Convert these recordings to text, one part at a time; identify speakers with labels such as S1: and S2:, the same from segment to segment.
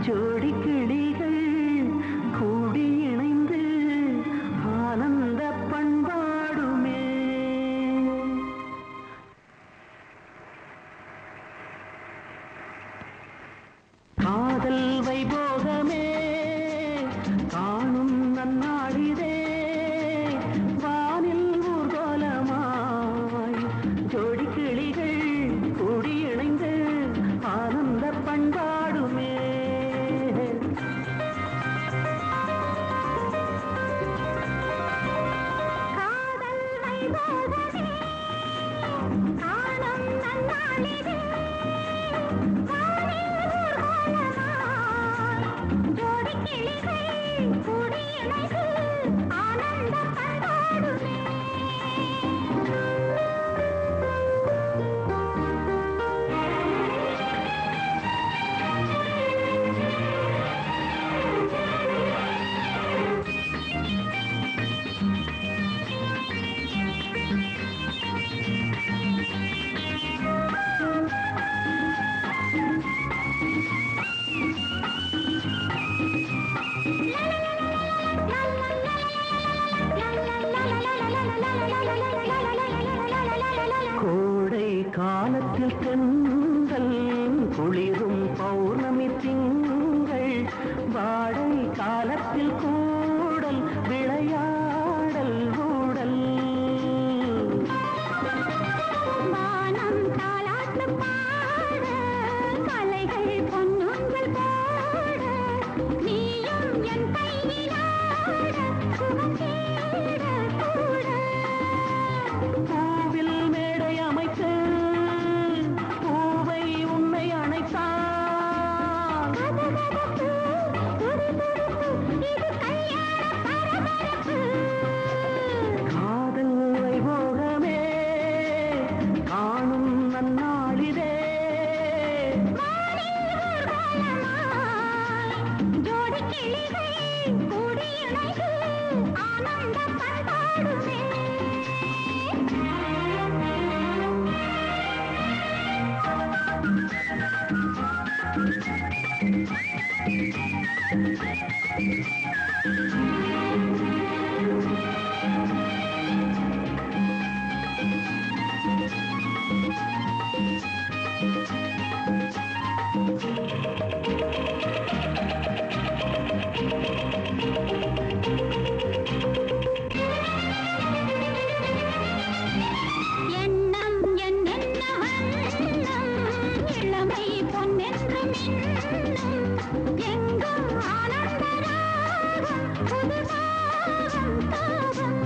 S1: ஜோடி கிளிகள் கூடி இணைந்து ஆனந்த பண்பாடுமே. காதல் வைபோகமே காணும் நன்னாடிதே வானில் ஊர்கோலமாய் ஜோடி கிளிகள் கூடி இணைந்து ஆனந்த பண்பாடுமே. காதல் வைபோகமே காணும் நன்னாடிதே கோடை காலத்தில் தென்றல் குளிரும் பௌர்ணமி திங்கள் வாடை காலத்தில் கூடல் விளையாடல் ஊடல் வானம் தாலாட்டு பாட கலைகள் பொன்னுங்கள் போட நீயும் என் கையிலாட சுகத்தேட கூட பூவில் மேடை அமைத்து பூவை உன்னை அணைத்தான் காதல் வைபோகமே காணும் நன்னாளிதே ஜோடி கிளிகள் கூடி இணைந்து ஆனந்த பண்பாடுமே. எண்ணம் என்னென்ன வண்ணம் இளமை பொன்னென்று மின்னும் எங்கும் ஆனந்த ராகம் புது ராகம் தாகம்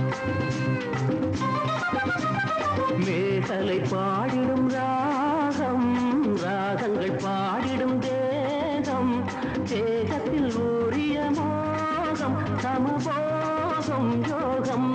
S1: மேகலை பாடிடும் ராகம் ராகங்கள் பாடிடும் தேகம் தேகத்தில் ஊறிய மோகம் சமபோகம் யோகம்